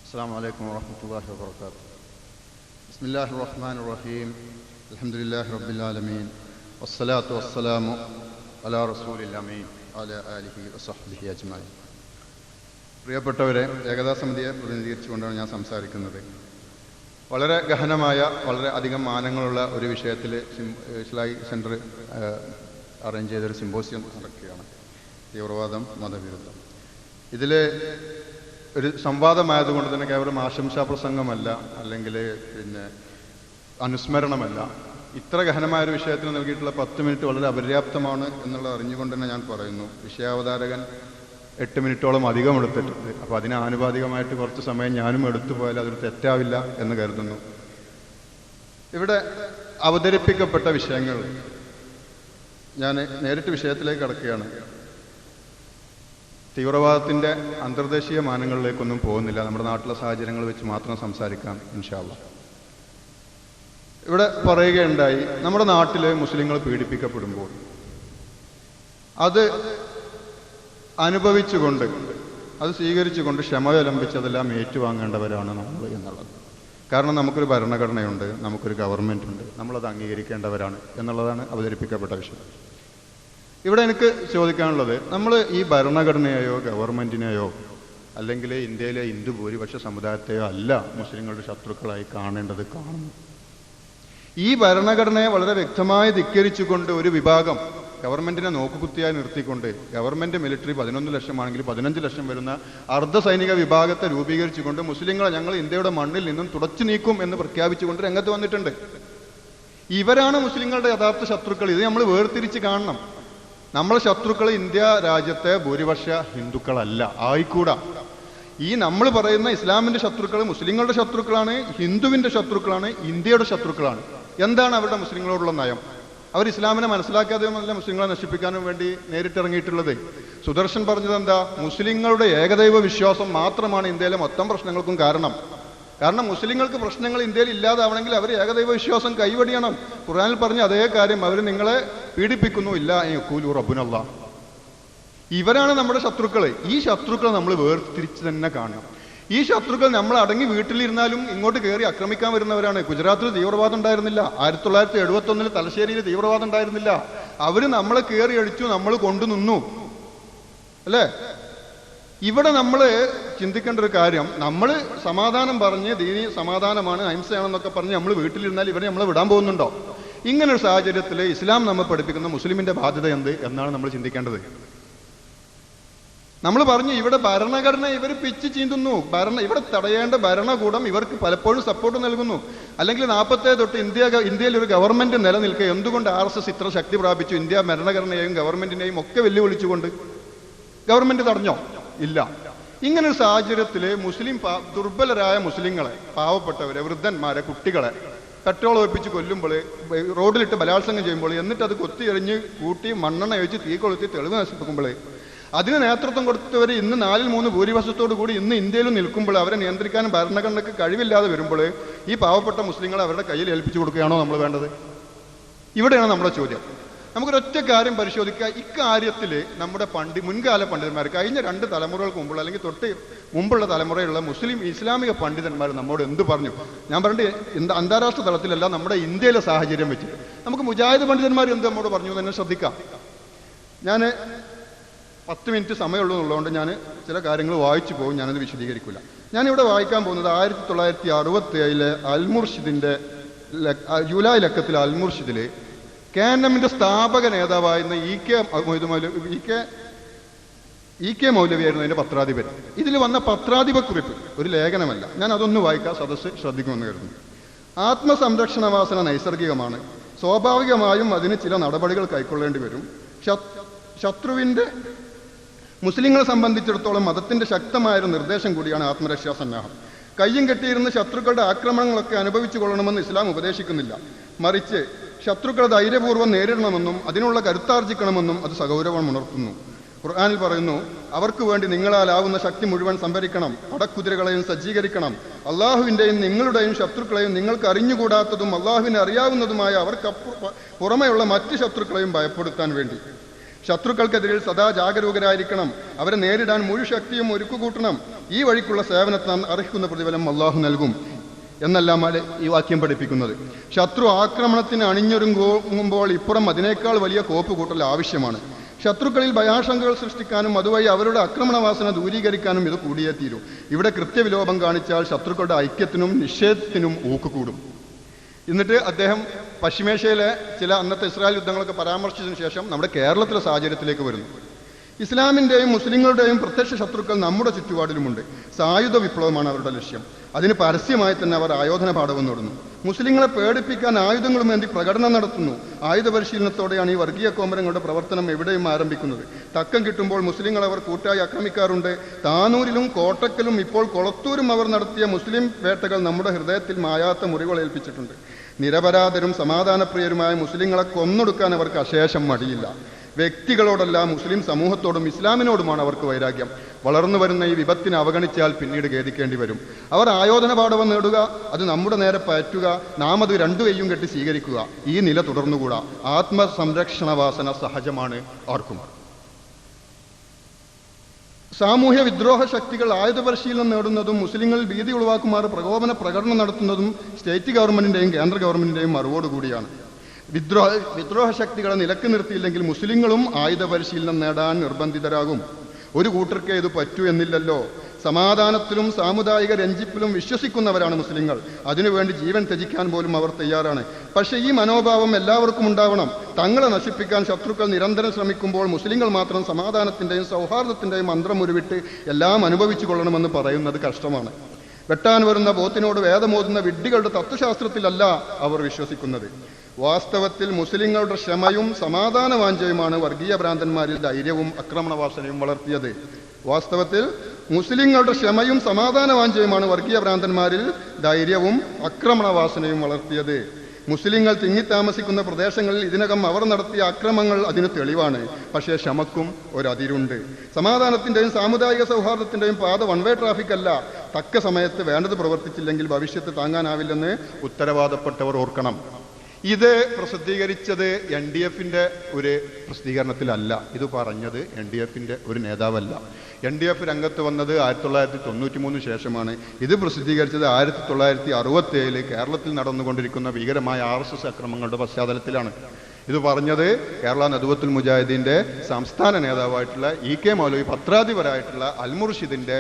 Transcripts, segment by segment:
السلام عليكم ورحمة الله وبركاته. بسم الله الرحمن الرحيم. الحمد لله رب العالمين والصلاة والسلام على رسول الأمين وعلى آله وصحبه أجمعين. പ്രിയപ്പെട്ടവരെ, ഏകതാ സമിതിയെ പ്രതിനിധീകരിച്ചുകൊണ്ടാണ് ഞാൻ സംസാരിക്കുന്നത്. വളരെ ഗഹനമായ, വളരെ അധികം മാനങ്ങളുള്ള ഒരു വിഷയത്തിൽ ഇസ്ലാഹി സെൻറ്റർ അറേഞ്ച് ചെയ്തൊരു സിമ്പോസിയം നടക്കുകയാണ്. തീവ്രവാദം, മതവിരുദ്ധം. ഇതിൽ ഒരു സംവാദമായതുകൊണ്ട് തന്നെ കേവലം ആശംസാ പ്രസംഗമല്ല, അല്ലെങ്കിൽ അനുസ്മരണമല്ല. ഇത്ര ഗഹനമായൊരു വിഷയത്തിന് നൽകിയിട്ടുള്ള 10 മിനിറ്റ് വളരെ അപര്യാപ്തമാണ് എന്നുള്ളത് അറിഞ്ഞുകൊണ്ട് തന്നെ ഞാൻ പറയുന്നു. വിഷയാവതാരകൻ 8 മിനിറ്റോളം അധികം എടുത്തിട്ടുണ്ട്. അപ്പോൾ അതിന് ആനുപാതികമായിട്ട് കുറച്ച് സമയം ഞാനും എടുത്തു പോയാൽ അതൊരു തെറ്റാവില്ല എന്ന് കരുതുന്നു. ഇവിടെ അവതരിപ്പിക്കപ്പെട്ട വിഷയങ്ങൾ, ഞാൻ നേരിട്ട് വിഷയത്തിലേക്ക് കടക്കുകയാണ്. തീവ്രവാദത്തിൻ്റെ അന്തർദേശീയ മാനങ്ങളിലേക്കൊന്നും പോകുന്നില്ല. നമ്മുടെ നാട്ടിലെ സാഹചര്യങ്ങൾ വെച്ച് മാത്രം സംസാരിക്കാം ഇൻഷാ അല്ലാഹ്. ഇവിടെ പറയുകയുണ്ടായി, നമ്മുടെ നാട്ടിൽ മുസ്ലിങ്ങൾ പീഡിപ്പിക്കപ്പെടുമ്പോൾ അത് അനുഭവിച്ചുകൊണ്ട്, അത് സ്വീകരിച്ചുകൊണ്ട് ക്ഷമയലംബിച്ചതെല്ലാം ഏറ്റുവാങ്ങേണ്ടവരാണ് നമ്മൾ എന്നുള്ളത്. കാരണം നമുക്കൊരു ഭരണഘടനയുണ്ട്, നമുക്കൊരു ഗവൺമെൻറ് ഉണ്ട്, നമ്മളത് അംഗീകരിക്കേണ്ടവരാണ് എന്നുള്ളതാണ് അവതരിപ്പിക്കപ്പെട്ട വിഷയം. ഇവിടെ എനിക്ക് ചോദിക്കാനുള്ളത്, നമ്മൾ ഈ ഭരണഘടനയെയോ ഗവൺമെൻറ്റിനെയോ അല്ലെങ്കിൽ ഇന്ത്യയിലെ ഹിന്ദു ഭൂരിപക്ഷ സമുദായത്തെയോ അല്ല മുസ്ലിങ്ങളുടെ ശത്രുക്കളായി കാണേണ്ടത്. കാണുന്നു ഈ ഭരണഘടനയെ വളരെ വ്യക്തമായി ധിക്കരിച്ചുകൊണ്ട് ഒരു വിഭാഗം ഗവൺമെൻറ്റിനെ നോക്കുകുത്തിയായി നിർത്തിക്കൊണ്ട്, ഗവൺമെൻറ് മിലിറ്ററി 11 ലക്ഷമാണെങ്കിൽ 15 ലക്ഷം വരുന്ന അർദ്ധ സൈനിക വിഭാഗത്തെ രൂപീകരിച്ചുകൊണ്ട് മുസ്ലിങ്ങളെ ഞങ്ങൾ ഇന്ത്യയുടെ മണ്ണിൽ നിന്നും തുടച്ചു നീക്കും എന്ന് പ്രഖ്യാപിച്ചുകൊണ്ട് രംഗത്ത് വന്നിട്ടുണ്ട്. ഇവരാണ് മുസ്ലിങ്ങളുടെ യഥാർത്ഥ ശത്രുക്കൾ. ഇത് നമ്മൾ വേർതിരിച്ച് കാണണം. നമ്മളെ ശത്രുക്കൾ ഇന്ത്യ രാജ്യത്തെ ഭൂരിപക്ഷ ഹിന്ദുക്കളല്ല, ആയിക്കൂടാ. ഈ നമ്മൾ പറയുന്ന ഇസ്ലാമിൻ്റെ ശത്രുക്കൾ മുസ്ലിങ്ങളുടെ ശത്രുക്കളാണ്, ഹിന്ദുവിൻ്റെ ശത്രുക്കളാണ്, ഇന്ത്യയുടെ ശത്രുക്കളാണ്. എന്താണ് അവരുടെ മുസ്ലിങ്ങളോടുള്ള നയം? അവർ ഇസ്ലാമിനെ മനസ്സിലാക്കാതെയുമല്ല മുസ്ലിങ്ങളെ നശിപ്പിക്കാനും വേണ്ടി നേരിട്ടിറങ്ങിയിട്ടുള്ളത്. സുദർശൻ പറഞ്ഞത് എന്താ? മുസ്ലിങ്ങളുടെ ഏകദൈവ വിശ്വാസം മാത്രമാണ് ഇന്ത്യയിലെ മൊത്തം പ്രശ്നങ്ങൾക്കും കാരണം. കാരണം മുസ്ലിങ്ങൾക്ക് പ്രശ്നങ്ങൾ ഇന്ത്യയിൽ ഇല്ലാതാവണമെങ്കിൽ അവർ ഏകദൈവ വിശ്വാസം കൈവടിയണം. ഖുർആനിൽ പറഞ്ഞ അതേ കാര്യം അവർ നിങ്ങളെ പീഡിപ്പിക്കുന്നു, ഇല്ല യഖൂലു റബ്ബുനല്ലാ. ഇവരാണ് നമ്മുടെ ശത്രുക്കൾ. ഈ ശത്രുക്കളെ നമ്മൾ വേർതിരിച്ച് തന്നെ കാണണം. ഈ ശത്രുക്കൾ നമ്മൾ അടങ്ങി വീട്ടിലിരുന്നാലും ഇങ്ങോട്ട് കയറി ആക്രമിക്കാൻ വരുന്നവരാണ്. ഗുജറാത്തിൽ തീവ്രവാദം ഉണ്ടായിരുന്നില്ല, 1971 തലശ്ശേരിയിൽ തീവ്രവാദം ഉണ്ടായിരുന്നില്ല. അവർ നമ്മളെ കയറി അടിച്ചു, നമ്മൾ കൊണ്ടുനിന്നു, അല്ലേ? ഇവിടെ നമ്മൾ ചിന്തിക്കേണ്ട ഒരു കാര്യം, നമ്മൾ സമാധാനം പറഞ്ഞ് ദീനി സമാധാനമാണ്, അഹിംസയാണെന്നൊക്കെ പറഞ്ഞ് നമ്മൾ വീട്ടിലിരുന്നാൽ ഇവരെ നമ്മളെ വിടാൻ പോകുന്നുണ്ടോ? ഇങ്ങനൊരു സാഹചര്യത്തിൽ ഇസ്ലാം നമ്മൾ പഠിപ്പിക്കുന്ന മുസ്ലിമിൻ്റെ ബാധ്യത എന്ത് എന്നാണ് നമ്മൾ ചിന്തിക്കേണ്ടത്. നമ്മൾ പറഞ്ഞു, ഇവിടെ ഭരണഘടന ഇവർ പിച്ച് ചീന്തുന്നു. ഇവിടെ തടയേണ്ട ഭരണകൂടം ഇവർക്ക് പലപ്പോഴും സപ്പോർട്ട് നൽകുന്നു. അല്ലെങ്കിൽ 47 തൊട്ട് ഇന്ത്യയിൽ ഒരു ഗവൺമെന്റ് നിലനിൽക്കുക. എന്തുകൊണ്ട് RSS ഇത്ര ശക്തി പ്രാപിച്ചു? ഇന്ത്യ ഭരണഘടനയെയും ഗവൺമെന്റിനെയും ഒക്കെ വെല്ലുവിളിച്ചുകൊണ്ട്. ഗവൺമെന്റ് തടഞ്ഞോ? ഇല്ല. ഇങ്ങനൊരു സാഹചര്യത്തിൽ മുസ്ലിം ദുർബലരായ മുസ്ലിങ്ങളെ, പാവപ്പെട്ടവരെ, വൃദ്ധന്മാരെ, കുട്ടികളെ പെട്രോൾ ഒഴിപ്പിച്ച് കൊല്ലുമ്പോൾ, റോഡിലിട്ട് ബലാത്സംഗം ചെയ്യുമ്പോൾ, എന്നിട്ട് അത് കൊത്തിയെറിഞ്ഞ് കൂട്ടി മണ്ണെണ്ണ ഒഴിച്ച് തീ കൊളുത്തി തെളിവ് നശിപ്പിക്കുമ്പോൾ, അതിന് നേതൃത്വം കൊടുത്തവർ ഇന്ന് 4-3 ഭൂരിപക്ഷത്തോടു കൂടി ഇന്ന് ഇന്ത്യയിൽ നിൽക്കുമ്പോൾ, അവരെ നിയന്ത്രിക്കാനും ഭരണഘടനയ്ക്ക് കഴിവില്ലാതെ വരുമ്പോൾ ഈ പാവപ്പെട്ട മുസ്ലിങ്ങളെ അവരുടെ കയ്യിൽ ഏൽപ്പിച്ചു കൊടുക്കുകയാണോ നമ്മൾ വേണ്ടത്? ഇവിടെയാണ് നമ്മുടെ ചോദ്യം. നമുക്കൊരൊറ്റ കാര്യം പരിശോധിക്കുക. ഇക്കാര്യത്തിൽ നമ്മുടെ മുൻകാല പണ്ഡിതന്മാർ, കഴിഞ്ഞ 2 തലമുറകൾക്ക് മുമ്പുള്ള അല്ലെങ്കിൽ തൊട്ട് മുമ്പുള്ള തലമുറയിലുള്ള ഇസ്ലാമിക പണ്ഡിതന്മാർ നമ്മോട് എന്ത് പറഞ്ഞു? ഞാൻ പറഞ്ഞിട്ട് അന്താരാഷ്ട്ര തലത്തിലല്ല, നമ്മുടെ ഇന്ത്യയിലെ സാഹചര്യം വെച്ചിട്ട് നമുക്ക് മുജാഹിദ് പണ്ഡിതന്മാർ എന്ത് നമ്മോട് പറഞ്ഞു തന്നെ ശ്രദ്ധിക്കാം. ഞാൻ 10 മിനിറ്റ് സമയമുള്ളൂ എന്നുള്ളതുകൊണ്ട് ഞാൻ ചില കാര്യങ്ങൾ വായിച്ചു പോകും, ഞാനത് വിശദീകരിക്കില്ല. ഞാനിവിടെ വായിക്കാൻ പോകുന്നത് 1967 അൽമുർഷിദിൻ്റെ ജൂലൈ ലക്കത്തിൽ അൽമുർഷിദിൽ KNM-ന്റെ സ്ഥാപക നേതാവായിരുന്ന ഇ കെ മൗലവിയായിരുന്നു അതിൻ്റെ പത്രാധിപൻ. ഇതിൽ വന്ന പത്രാധിപ കുറിപ്പ് ഒരു ലേഖനമല്ല, ഞാൻ അതൊന്ന് വായിക്കാൻ സദസ്സ് ശ്രദ്ധിക്കുമെന്ന് കരുതുന്നു. ആത്മസംരക്ഷണ വാസന നൈസർഗികമാണ്. സ്വാഭാവികമായും അതിന് ചില നടപടികൾ കൈക്കൊള്ളേണ്ടി വരും. മുസ്ലിങ്ങളെ സംബന്ധിച്ചിടത്തോളം മതത്തിന്റെ ശക്തമായൊരു നിർദ്ദേശം കൂടിയാണ് ആത്മരക്ഷാ സന്നാഹം. കയ്യും കെട്ടിയിരുന്ന് ശത്രുക്കളുടെ ആക്രമണങ്ങളൊക്കെ അനുഭവിച്ചു കൊള്ളണമെന്ന് ഇസ്ലാം ഉപദേശിക്കുന്നില്ല. മറിച്ച് ശത്രുക്കളെ ധൈര്യപൂർവ്വം നേരിടണമെന്നും അതിനുള്ള കരുത്താർജിക്കണമെന്നും അത് സഗൗരവം ഉണർത്തുന്നു. ഖുർആനിൽ പറയുന്നു, അവർക്ക് വേണ്ടി നിങ്ങളാലാവുന്ന ശക്തി മുഴുവൻ സംഭരിക്കണം, പടക്കുതിരകളെയും സജ്ജീകരിക്കണം. അള്ളാഹുവിൻ്റെയും നിങ്ങളുടെയും ശത്രുക്കളെയും നിങ്ങൾക്ക് അറിഞ്ഞുകൂടാത്തതും അള്ളാഹുവിനെ അറിയാവുന്നതുമായ അവർക്ക് പുറമെയുള്ള മറ്റ് ശത്രുക്കളെയും ഭയപ്പെടുത്താൻ വേണ്ടി. ശത്രുക്കൾക്കെതിരെ സദാ ജാഗരൂകരായിരിക്കണം. അവരെ നേരിടാൻ മുഴു ശക്തിയും ഒരുക്കുകൂട്ടണം. ഈ വഴിക്കുള്ള സേവനത്തിന് അർഹിക്കുന്ന പ്രതിഫലം അള്ളാഹു നൽകും എന്നെല്ലാം ഈ വാക്യം പഠിപ്പിക്കുന്നത്. ശത്രു ആക്രമണത്തിന് അണിഞ്ഞൊരുങ്ങുമ്പോൾ ഇപ്പുറം അതിനേക്കാൾ വലിയ കോപ്പ് കൂട്ടൽ ആവശ്യമാണ്. ശത്രുക്കളിൽ ഭയാശങ്കകൾ സൃഷ്ടിക്കാനും അതുവഴി അവരുടെ ആക്രമണവാസന ദൂരീകരിക്കാനും ഇത് കൂടിയേ തീരൂ. ഇവിടെ കൃത്യവിലോപം കാണിച്ചാൽ ശത്രുക്കളുടെ ഐക്യത്തിനും നിഷേധത്തിനും ഊക്കുകൂടും. എന്നിട്ട് അദ്ദേഹം പശ്ചിമേഷ്യയിലെ ചില അന്നത്തെ ഇസ്രായേൽ യുദ്ധങ്ങളൊക്കെ പരാമർശിച്ചതിന് ശേഷം നമ്മുടെ കേരളത്തിലെ സാഹചര്യത്തിലേക്ക് വരുന്നു. ഇസ്ലാമിൻ്റെയും മുസ്ലിങ്ങളുടെയും പ്രത്യക്ഷ ശത്രുക്കൾ നമ്മുടെ ചുറ്റുപാടിലുമുണ്ട്. സായുധ വിപ്ലവമാണ് അവരുടെ ലക്ഷ്യം. അതിന് പരസ്യമായി തന്നെ അവർ ആയോധന പാഠവും നടന്നു. മുസ്ലിങ്ങളെ പേടിപ്പിക്കാൻ ആയുധങ്ങളും വേണ്ടി പ്രകടനം നടത്തുന്നു. ആയുധ പരിശീലനത്തോടെയാണ് ഈ വർഗീയ കോമരങ്ങളുടെ പ്രവർത്തനം എവിടെയും ആരംഭിക്കുന്നത്. തക്കം കിട്ടുമ്പോൾ മുസ്ലിങ്ങൾ അവർ കൂട്ടായി ആക്രമിക്കാറുണ്ട്. താനൂരിലും കോട്ടക്കലും ഇപ്പോൾ കൊളത്തൂരും അവർ നടത്തിയ മുസ്ലിം വേട്ടകൾ നമ്മുടെ ഹൃദയത്തിൽ മായാത്ത മുറികൾ ഏൽപ്പിച്ചിട്ടുണ്ട്. നിരപരാധരും സമാധാനപ്രിയരുമായ മുസ്ലിങ്ങളെ കൊന്നൊടുക്കാൻ അവർക്ക് അശേഷം മടിയില്ല. വ്യക്തികളോടല്ല, മുസ്ലിം സമൂഹത്തോടും ഇസ്ലാമിനോടുമാണ് അവർക്ക് വൈരാഗ്യം. വളർന്നു വരുന്ന ഈ വിപത്തിനെ അവഗണിച്ചാൽ പിന്നീട് ഖേദിക്കേണ്ടി വരും. അവർ ആയോധന പാഠവം നേടുക, അത് നമ്മുടെ നേരെ പയറ്റുക, നാം അത് രണ്ടു കൈയും കെട്ടി സ്വീകരിക്കുക. ഈ നില തുടർന്നുകൂടാ. ആത്മസംരക്ഷണ വാസന സഹജമാണ് ആർക്കും. സാമൂഹ്യ വിദ്രോഹ ശക്തികൾ ആയുധ പരിശീലനം നേടുന്നതും മുസ്ലിങ്ങളിൽ ഭീതി ഉളവാക്കുമാർ പ്രകോപന പ്രകടനം നടത്തുന്നതും സ്റ്റേറ്റ് ഗവൺമെന്റിന്റെയും കേന്ദ്ര ഗവൺമെന്റിന്റെയും അറിവോടുകൂടിയാണ്. വിദ്രോഹ ശക്തികളെ നിലക്ക് നിർത്തിയില്ലെങ്കിൽ മുസ്ലിങ്ങളും ആയുധ പരിശീലനം നേടാൻ നിർബന്ധിതരാകും. ഒരു കൂട്ടർക്ക് ഇത് പറ്റൂ എന്നില്ലല്ലോ. സമാധാനത്തിലും സാമുദായിക രഞ്ജിപ്പിലും വിശ്വസിക്കുന്നവരാണ് മുസ്ലിങ്ങൾ. അതിനുവേണ്ടി ജീവൻ ത്യജിക്കാൻ പോലും അവർ തയ്യാറാണ്. പക്ഷേ ഈ മനോഭാവം എല്ലാവർക്കും ഉണ്ടാവണം. തങ്ങളെ നശിപ്പിക്കാൻ ശത്രുക്കൾ നിരന്തരം ശ്രമിക്കുമ്പോൾ മുസ്ലിങ്ങൾ മാത്രം സമാധാനത്തിൻ്റെയും സൗഹാർദ്ദത്തിൻ്റെയും മന്ത്രം ഉരുവിട്ട് എല്ലാം അനുഭവിച്ചു കൊള്ളണമെന്ന് പറയുന്നത് കഷ്ടമാണ്. വെട്ടാൻ വരുന്ന പോത്തിനോട് വേദമോതുന്ന വിഡ്ഢികളുടെ തത്വശാസ്ത്രത്തിലല്ല അവർ വിശ്വസിക്കുന്നത്. വാസ്തവത്തിൽ മുസ്ലിങ്ങളുടെ ക്ഷമയും സമാധാന വാഞ്ചയുമാണ് വർഗീയ ഭ്രാന്തന്മാരിൽ ധൈര്യവും ആക്രമണവാസനയും വളർത്തിയത്. വാസ്തവത്തിൽ മുസ്ലിങ്ങളുടെ ക്ഷമയും സമാധാന വാഞ്ചയുമാണ് വർഗീയ ഭ്രാന്തന്മാരിൽ ധൈര്യവും ആക്രമണവാസനയും വളർത്തിയത്. മുസ്ലിങ്ങൾ തിങ്ങിത്താമസിക്കുന്ന പ്രദേശങ്ങളിൽ ഇതിനകം അവർ നടത്തിയ അക്രമങ്ങൾ അതിന് തെളിവാണ്. പക്ഷേ ക്ഷമക്കും ഒരതിരുണ്ട്. സമാധാനത്തിൻ്റെയും സാമുദായിക സൗഹാർദ്ദത്തിൻ്റെയും പാത വൺവേ ട്രാഫിക് അല്ല. തക്ക സമയത്ത് വേണ്ടത് പ്രവർത്തിച്ചില്ലെങ്കിൽ ഭവിഷ്യത്ത് താങ്ങാനാവില്ലെന്ന് ഉത്തരവാദപ്പെട്ടവർ ഓർക്കണം. ഇത് പ്രസിദ്ധീകരിച്ചത് NDF-ന്റെ ഒരു പ്രസിദ്ധീകരണത്തിലല്ല. ഇത് പറഞ്ഞത് NDF-ന്റെ ഒരു നേതാവല്ല. NDF രംഗത്ത് വന്നത് 1993 ശേഷമാണ്. ഇത് പ്രസിദ്ധീകരിച്ചത് 1967 കേരളത്തിൽ നടന്നുകൊണ്ടിരിക്കുന്ന ഭീകരമായ RSS അക്രമങ്ങളുടെ പശ്ചാത്തലത്തിലാണ്. ഇത് പറഞ്ഞത് കേരള നദുവത്തുൽ മുജാഹിദീൻ്റെ സംസ്ഥാന നേതാവായിട്ടുള്ള EK മൗലവി പത്രാധിപരായിട്ടുള്ള അൽമുർഷിദിൻ്റെ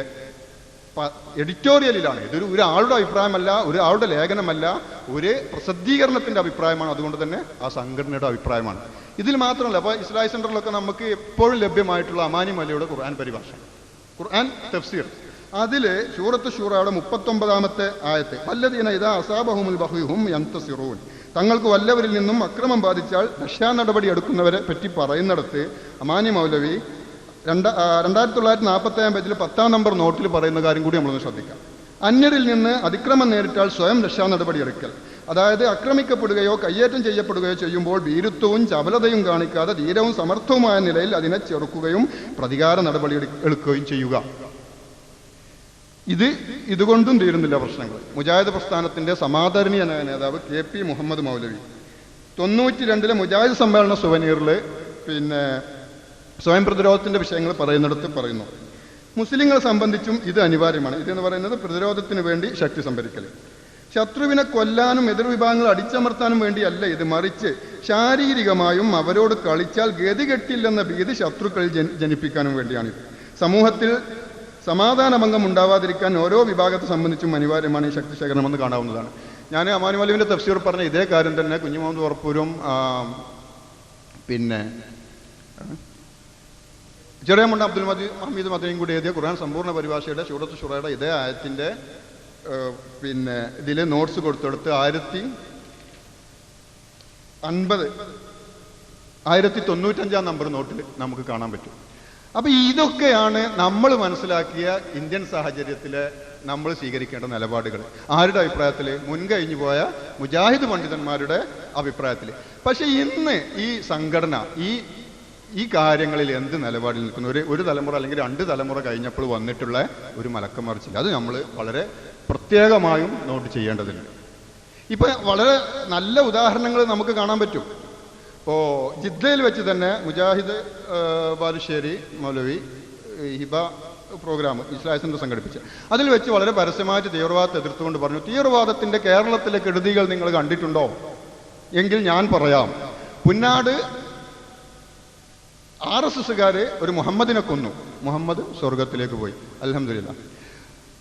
എഡിറ്റോറിയലിലാണ്. ഇതൊരു ഒരാളുടെ അഭിപ്രായമല്ല, ഒരാളുടെ ലേഖനമല്ല, ഒരു പ്രസിദ്ധീകരണത്തിൻ്റെ അഭിപ്രായമാണ്. അതുകൊണ്ട് തന്നെ ആ സംഘടനയുടെ അഭിപ്രായമാണ്. ഇതിൽ മാത്രമല്ല, അപ്പോൾ ഇസ്ലാഹി സെൻ്ററിലൊക്കെ നമുക്ക് എപ്പോഴും ലഭ്യമായിട്ടുള്ള അമാനി മലയുടെ ഖുർആൻ പരിഭാഷ, ഖുർആൻ തഫ്സീർ, അതിൽ സൂറത്ത് ശൂറയുടെ 39-ാമത്തെ ആയത്ത് വല്ലദീന ഇദാ അസാബഹുമുൽ ബഗ്യു ഹും യന്തസിറൂൻ, തങ്ങൾക്ക് വല്ലവരിൽ നിന്നും അക്രമം ബാധിച്ചാൽ രക്ഷാ നടപടി എടുക്കുന്നവരെ പറ്റി പറയുന്നിടത്ത് അമാനി മൗലവി 2945 പേജിൽ 10-ാം നമ്പർ നോട്ടിൽ പറയുന്ന കാര്യം കൂടി നമ്മളൊന്ന് ശ്രദ്ധിക്കാം. അന്യരിൽ നിന്ന് അതിക്രമം നേരിട്ടാൽ സ്വയം രക്ഷാ നടപടി എടുക്കൽ. അതായത് ആക്രമിക്കപ്പെടുകയോ കയ്യേറ്റം ചെയ്യപ്പെടുകയോ ചെയ്യുമ്പോൾ ഭീരുത്വവും ചപലതയും കാണിക്കാതെ ധീരവും സമർത്ഥവുമായ നിലയിൽ അതിനെ ചെറുക്കുകയും പ്രതികാര നടപടി എടുക്കുകയും ചെയ്യുക. ഇതുകൊണ്ടും തീരുന്നില്ല പ്രശ്നങ്ങൾ. മുജാഹിദ് പ്രസ്ഥാനത്തിൻ്റെ സമാദരണീയ നേതാവ് KP മുഹമ്മദ് മൗലവി 92-ലെ മുജാഹിദ് സമ്മേളന സുവനീറിൽ സ്വയം പ്രതിരോധത്തിൻ്റെ വിഷയങ്ങൾ പറയുന്നിടത്ത് പറയുന്നു, മുസ്ലിങ്ങളെ സംബന്ധിച്ചും ഇത് അനിവാര്യമാണ്. ഇതെന്ന് പറയുന്നത് പ്രതിരോധത്തിന് വേണ്ടി ശക്തി സംഭരിക്കൽ. ശത്രുവിനെ കൊല്ലാനും എതിർവിഭാഗങ്ങൾ അടിച്ചമർത്താനും വേണ്ടിയല്ല ഇത്, മറിച്ച് ശാരീരികമായും അവരോട് കളിച്ചാൽ ഗതികെട്ടില്ലെന്ന ഭീതി ശത്രുക്കളിൽ ജനിപ്പിക്കാനും വേണ്ടിയാണിത്. സമൂഹത്തിൽ സമാധാനഭംഗം ഉണ്ടാവാതിരിക്കാൻ ഓരോ വിഭാഗത്തെ സംബന്ധിച്ചും അനിവാര്യമാണ് ഈ ശക്തി ശേഖരണമെന്ന് കാണാവുന്നതാണ്. ഞാൻ അമാനി മൗലവിൻ്റെ തഫ്സീർ പറഞ്ഞ ഇതേ കാര്യം തന്നെ കുഞ്ഞു മുഹമ്മദ് വർപ്പൂരും ചെറിയ മുണ്ട അബ്ദുൽ ഹമീദ് മദനിയും കൂടി എഴുതിയ ഖുർആൻ സമ്പൂർണ്ണ പരിഭാഷയുടെ സൂറത്ത് ശൂറയുടെ ഇതേ ആയത്തിൻ്റെ ഇതിൽ നോട്ട്സ് കൊടുത്തെടുത്ത് 1095-ാം നമ്പർ നോട്ടിൽ നമുക്ക് കാണാൻ പറ്റും. അപ്പം ഇതൊക്കെയാണ് നമ്മൾ മനസ്സിലാക്കിയ ഇന്ത്യൻ സാഹചര്യത്തിലെ നമ്മൾ സ്വീകരിക്കേണ്ട നിലപാടുകൾ. ആരുടെ അഭിപ്രായത്തിൽ? മുൻകഴിഞ്ഞു പോയ മുജാഹിദ് പണ്ഡിതന്മാരുടെ അഭിപ്രായത്തിൽ. പക്ഷെ ഇന്ന് ഈ സംഘടന ഈ കാര്യങ്ങളിൽ എന്ത് നിലപാടിൽ നിൽക്കുന്നു? ഒരു തലമുറ അല്ലെങ്കിൽ 2 തലമുറ കഴിഞ്ഞപ്പോൾ വന്നിട്ടുള്ള ഒരു മലക്കമറിച്ചില്ല. അത് നമ്മൾ വളരെ പ്രത്യേകമായും നോട്ട് ചെയ്യേണ്ടതുണ്ട്. ഇപ്പം വളരെ നല്ല ഉദാഹരണങ്ങൾ നമുക്ക് കാണാൻ പറ്റും. ഇപ്പോൾ ജിദ്ദയിൽ വെച്ച് തന്നെ മുജാഹിദ് ബാലുശ്ശേരി മൗലവി ഹിബ പ്രോഗ്രാം ഇസ്ലാഹി സെന്റർ സംഘടിപ്പിച്ചു. അതിൽ വെച്ച് വളരെ പരസ്യമായിട്ട് തീവ്രവാദത്തെ എതിർത്തുകൊണ്ട് പറഞ്ഞു, തീവ്രവാദത്തിന്റെ കേരളത്തിലെ കെടുതികൾ നിങ്ങൾ കണ്ടിട്ടുണ്ടോ എങ്കിൽ ഞാൻ പറയാം. പുന്നാട് RSSകാര് ഒരു മുഹമ്മദിനെ കൊന്നു, മുഹമ്മദ് സ്വർഗത്തിലേക്ക് പോയി, അൽഹംദുലില്ലാ.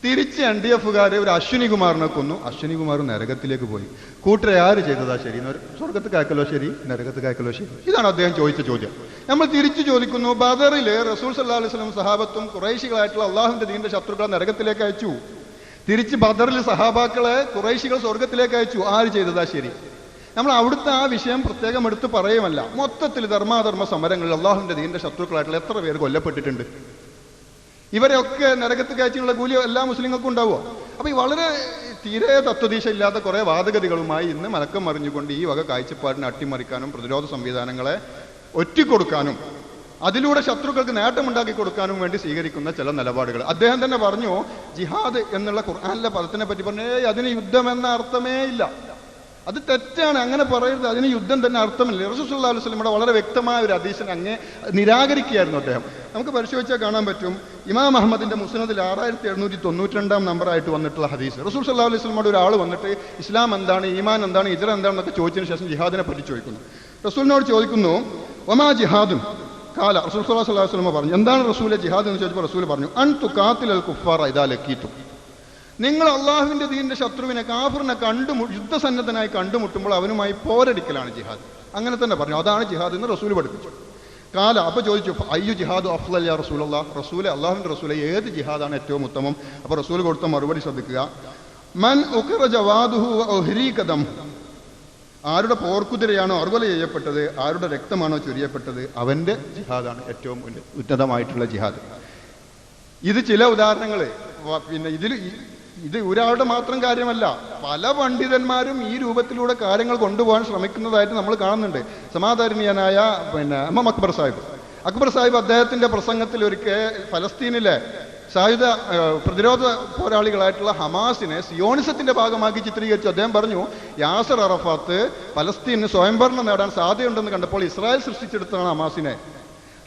തിരിച്ച് NDFകാര് ഒരു അശ്വിനി കുമാറിനെ കൊന്നു, അശ്വിനി കുമാർ നരകത്തിലേക്ക് പോയി. കൂട്ടരെ ആര് ചെയ്തതാ ശരി? സ്വർഗത്ത് കാക്കലോ ശരി, നരകത്ത് കാക്കലോ ശരി? ഇതാണ് അദ്ദേഹം ചോദിച്ച ചോദ്യം. നമ്മൾ തിരിച്ചു ചോദിക്കുന്നു, ബദറിൽ റസൂൽ സല്ലല്ലാഹു അലൈഹി വസല്ലം സഹാബത്തും ഖുറൈശികളായിട്ടുള്ള അള്ളാഹുവിന്റെ ദീനിന്റെ ശത്രുക്കളെ നരകത്തിലേക്ക് അയച്ചു. തിരിച്ച് ബദറിൽ സഹാബാക്കളെ ഖുറൈശികൾ സ്വർഗത്തിലേക്ക് അയച്ചു. ആര് ചെയ്തതാ ശരി? നമ്മൾ അവിടുത്തെ ആ വിഷയം പ്രത്യേകം എടുത്ത് പറയുമല്ല, മൊത്തത്തിൽ ധർമാധർമ്മ സമരങ്ങളിൽ അള്ളാഹുവിന്റെ ദീനിന്റെ ശത്രുക്കളായിട്ടുള്ള എത്ര പേര് കൊല്ലപ്പെട്ടിട്ടുണ്ട്? ഇവരെയൊക്കെ നരകത്ത് കയറ്റിയുള്ള കൂലി എല്ലാ മുസ്ലിങ്ങൾക്കും ഉണ്ടാവുക. അപ്പൊ ഈ വളരെ തീരെ തത്വദീശ ഇല്ലാത്ത കുറെ വാദഗതികളുമായി ഇന്ന് മലക്കം മറിഞ്ഞുകൊണ്ട് ഈ വക കാഴ്ചപ്പാടിനെ അട്ടിമറിക്കാനും പ്രതിരോധ സംവിധാനങ്ങളെ ഒറ്റിക്കൊടുക്കാനും അതിലൂടെ ശത്രുക്കൾക്ക് നേട്ടമുണ്ടാക്കി കൊടുക്കാനും വേണ്ടി സ്വീകരിക്കുന്ന ചില നിലപാടുകൾ. അദ്ദേഹം തന്നെ പറഞ്ഞു, ജിഹാദ് എന്നുള്ള ഖുർആനിലെ പദത്തിനെ പറ്റി പറഞ്ഞു, അതിന് യുദ്ധം എന്ന അർത്ഥമേ ഇല്ല, അത് തെറ്റാണ്, അങ്ങനെ പറയരുത്, അതിന് യുദ്ധം തന്നെ അർത്ഥമില്ല. റസൂൽ സല്ലല്ലാഹു അലൈഹി വസല്ലമയുടെ വളരെ വ്യക്തമായ ഒരു ഹദീസിനെ അങ്ങേ നിരാകരിക്കുകയായിരുന്നു അദ്ദേഹം. നമുക്ക് പരിശോധിച്ചാൽ കാണാൻ പറ്റും, ഇമാം അഹമ്മദിന്റെ മുസ്നദിൽ 6792 നമ്പറായിട്ട് വന്നിട്ടുള്ള ഹദീസ്. റസൂൽ സല്ലല്ലാഹു അലൈഹി വസല്ലമയുടെ ഒരാൾ വന്നിട്ട് ഇസ്ലാം എന്താണ്, ഈമാൻ എന്താണ്, ഹിജ്റ എന്താണെന്നൊക്കെ ചോദിച്ചതിന് ശേഷം ജിഹാദിനെ പറ്റി ചോദിക്കുന്നു. റസൂലിനോട് ചോദിക്കുന്നു, വമാ ജിഹാദുൻ കാല. റസൂൽ സല്ലല്ലാഹു അലൈഹി വസല്ലം പറഞ്ഞു, എന്താണ് റസൂലെ ജിഹാദ് എന്ന് ചോദിച്ചപ്പോൾ റസൂൽ പറഞ്ഞു, അൻ തുഖാതിലൽ കുഫാറ ഇദാ ലഖീതും. നിങ്ങൾ അള്ളാഹുവിന്റെ ദീനിന്റെ ശത്രുവിനെ കാഫിറിനെ യുദ്ധസന്നദ്ധനായി കണ്ടുമുട്ടുമ്പോൾ അവനുമായി പോരടിക്കലാണ് ജിഹാദ്. അങ്ങനെ തന്നെ പറഞ്ഞു, അതാണ് ജിഹാദ് എന്ന് റസൂൽ പഠിപ്പിച്ചു. കാല. അപ്പൊ ചോദിച്ചു, അയ്യു ജിഹാദു അഫ്ളൽ യാ റസൂലല്ലാഹ്, റസൂലെ അള്ളാഹുവിന്റെ റസൂലെ ഏത് ജിഹാദാണ് ഏറ്റവും ഉത്തമം? അപ്പൊ റസൂൽ കൊടുത്ത മറുപടി ശ്രദ്ധിക്കുക, മൻ ഉഖറ ജവാദുഹു വ ഉഹ്രീക ദം. ആരുടെ പോർക്കുതിരയാണോ അർവല ചെയ്യപ്പെട്ടത്, ആരുടെ രക്തമാണോ ചൊരിയപ്പെട്ടത്, അവന്റെ ജിഹാദാണ് ഏറ്റവും ഉന്നതമായിട്ടുള്ള ജിഹാദ്. ഇത് ചില ഉദാഹരണങ്ങള്. പിന്നെ ഇത് ഒരാളുടെ മാത്രം കാര്യമല്ല, പല പണ്ഡിതന്മാരും ഈ രൂപത്തിലൂടെ കാര്യങ്ങൾ കൊണ്ടുപോകാൻ ശ്രമിക്കുന്നതായിട്ട് നമ്മൾ കാണുന്നുണ്ട്. സമാധാരണീയനായ എം അക്ബർ സാഹിബ് അദ്ദേഹത്തിന്റെ പ്രസംഗത്തിൽ ഒരിക്കൽ ഫലസ്തീനിലെ സായുധ പ്രതിരോധ പോരാളികളായിട്ടുള്ള ഹമാസിനെ സിയോണിസത്തിന്റെ ഭാഗമാക്കി ചിത്രീകരിച്ചു. അദ്ദേഹം പറഞ്ഞു, യാസർ അറഫാത്ത് ഫലസ്തീന് സ്വയംഭരണം നേടാൻ സാധ്യതയുണ്ടെന്ന് കണ്ടപ്പോൾ ഇസ്രായേൽ സൃഷ്ടിച്ചെടുത്താണ്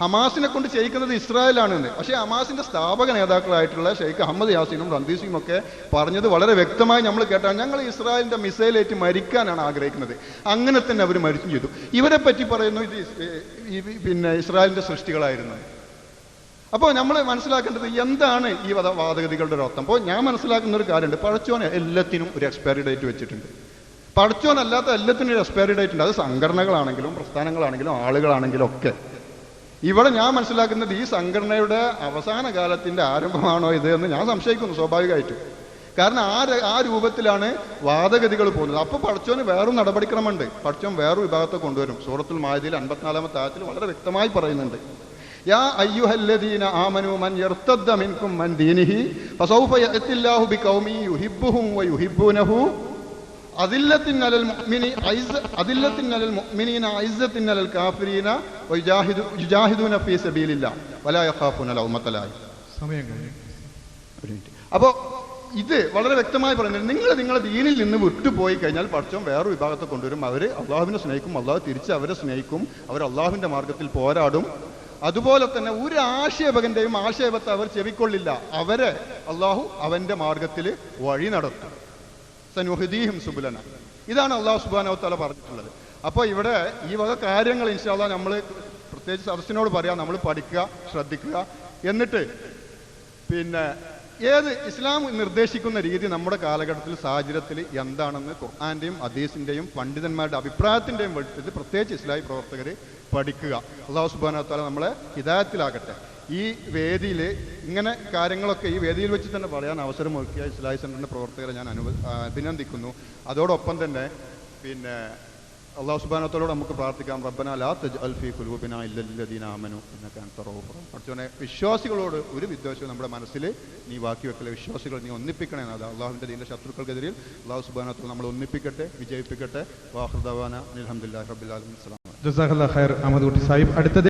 ഹമാസിനെ കൊണ്ട് ചെയ്യിക്കുന്നത് ഇസ്രായേലാണെന്ന്. പക്ഷേ ഹമാസിന്റെ സ്ഥാപക നേതാക്കളായിട്ടുള്ള ഷെയ്ഖ് അഹമ്മദ് യാസീനും റന്ദീസിനും ഒക്കെ പറഞ്ഞത് വളരെ വ്യക്തമായി നമ്മൾ കേട്ടാണ്, ഞങ്ങൾ ഇസ്രായേലിന്റെ മിസൈലേറ്റ് മരിക്കാനാണ് ആഗ്രഹിക്കുന്നത്. അങ്ങനെ തന്നെ അവർ മരിച്ചും ചെയ്തു. ഇവരെ പറ്റി പറയുന്നു ഇത് പിന്നെ ഇസ്രായേലിന്റെ സൃഷ്ടികളായിരുന്നു. അപ്പോൾ നമ്മൾ മനസ്സിലാക്കേണ്ടത് എന്താണ് ഈ വാദഗതികളുടെ ഒരു അർത്ഥം. അപ്പോൾ ഞാൻ മനസ്സിലാക്കുന്ന ഒരു കാര്യമുണ്ട്, പടച്ചോൻ എല്ലാത്തിനും ഒരു എക്സ്പയറി ഡേറ്റ് വെച്ചിട്ടുണ്ട്. പടച്ചോനല്ലാത്ത എല്ലാത്തിനും ഒരു എക്സ്പയറി ഡേറ്റ് ഉണ്ട്. അത് സംഘടനകളാണെങ്കിലും പ്രസ്ഥാനങ്ങളാണെങ്കിലും ആളുകളാണെങ്കിലും ഒക്കെ. ഇവിടെ ഞാൻ മനസ്സിലാക്കുന്നത് ഈ സംഘടനയുടെ അവസാന കാലത്തിന്റെ ആരംഭമാണോ ഇത് എന്ന് ഞാൻ സംശയിക്കുന്നു സ്വാഭാവികമായിട്ടും. കാരണം ആ രൂപത്തിലാണ് വാദഗതികൾ പോകുന്നത്. അപ്പൊ പടച്ചോന് വേറൊരു നടപടിക്രമമുണ്ട്. പടച്ചോൻ വേറൊരു വിഭാഗത്തെ കൊണ്ടുവരും. സൂറത്തുൽ മാഇദയിൽ 54-ാമത്തെ ആയത്തിൽ വളരെ വ്യക്തമായി പറയുന്നുണ്ട്, യാ അയ്യുഹല്ലദീന ആമനൂ മൻ യർതദ്ദ മിൻകും മൻ ദീനിഹി ഫസൗഫ യഅതില്ലാഹു ബിഖൗമി യുഹിബ്ബുഹും വയുഹിബ്ബൂനഹു അദില്ലത്തിൻ അലൽ മുഅ്മിനീന ഇസ്സത്തിൻ അലൽ കാഫിരീന വയുജാഹിദൂന ഫീ സബീലില്ലാഹ് വലാ യഖാഫൂന ലൗമത ലായിം. സമയം കഴിഞ്ഞു. അപ്പോൾ ഇത് വളരെ വ്യക്തമായി പറയുന്നത്, നിങ്ങൾ നിങ്ങളുടെ ദീനിൽ നിന്ന് വിട്ടുപോയി കഴിഞ്ഞാൽ പടച്ചോൻ വേറൊരു വിഭാഗത്തെ കൊണ്ടുവരും. അവർ അള്ളാഹുവിനെ സ്നേഹിക്കും, അള്ളാഹു തിരിച്ച് അവരെ സ്നേഹിക്കും, അവർ അള്ളാഹുവിന്റെ മാർഗത്തിൽ പോരാടും. അതുപോലെ തന്നെ ഒരു ആക്ഷേപകന്റെയും ആക്ഷേപത്തെ അവർ ചെവിക്കൊള്ളില്ല. അവരെ അള്ളാഹു അവന്റെ മാർഗത്തിൽ വഴി നടത്തും. സനുഹദീഹിം സുബുലന. ഇതാണ് അള്ളാഹു സുബ്ഹാനഹു വ തആല പറഞ്ഞിട്ടുള്ളത്. അപ്പോൾ ഇവിടെ ഈ വക കാര്യങ്ങൾ ഇൻഷാ അല്ലാഹ് നമ്മൾ പ്രത്യേകിച്ച് സദസ്സിനോട് പറയാം, നമ്മൾ പഠിക്കുക, ശ്രദ്ധിക്കുക. എന്നിട്ട് പിന്നെ ഏത് ഇസ്ലാം നിർദ്ദേശിക്കുന്ന രീതി നമ്മുടെ കാലഘട്ടത്തിൽ സാഹചര്യത്തിൽ എന്താണെന്ന് ഖുർആന്റെയും ഹദീസിന്റെയും പണ്ഡിതന്മാരുടെ അഭിപ്രായത്തിന്റെയും വെളിച്ചത്തിൽ പ്രത്യേകിച്ച് ഇസ്ലാഹി പ്രവർത്തകർ പഠിക്കുക. അല്ലാഹു സുബ്ഹാനഹു വ തആല നമ്മളെ ഹിദായത്തിലാകട്ടെ. ഈ വേദിയിൽ ഇങ്ങനെ കാര്യങ്ങളൊക്കെ ഈ വേദിയിൽ വെച്ച് തന്നെ പറയാൻ അവസരം ഒരുക്കിയ ഇസ്ലാഹി സെന്ററിന്റെ പ്രവർത്തകരെ ഞാൻ അഭിനന്ദിക്കുന്നു. അതോടൊപ്പം തന്നെ പിന്നെ അല്ലാഹു സുബ്ഹാനഹു വ തആലയോട് നമുക്ക് പ്രാർത്ഥിക്കാം, റബ്ബനാ ലാ തജ്അൽ ഫീ ഖുലൂബിനാ ഇല്ലല്ലദീന ആമനൂ ഇന്നക അൻത റഊഫുർ റഹീം. പടച്ചോനെ, വിശ്വാസികളോട് ഒരു വിദ്വേഷവും നമ്മുടെ മനസ്സിൽ നീ ബാക്കി വെക്കലെ, വിശ്വാസികൾ നീ ഒന്നിപ്പിക്കണേ. അത് അള്ളാഹുവിന്റെ ദീനിന്റെ ശത്രുക്കൾക്കെതിരെ അല്ലാഹു സുബ്ഹാനഹു വ തആല നമ്മൾ ഒന്നിപ്പിക്കട്ടെ, വിജയിപ്പിക്കട്ടെ. വാഖിറു ദഅവാന അൽഹംദുലില്ലാഹി റബ്ബിൽ ആലമീൻ. ജസാഖല്ലാഹു ഖൈർ അഹമ്മദ് കുട്ടി സാഹിബ്. അടുത്തത്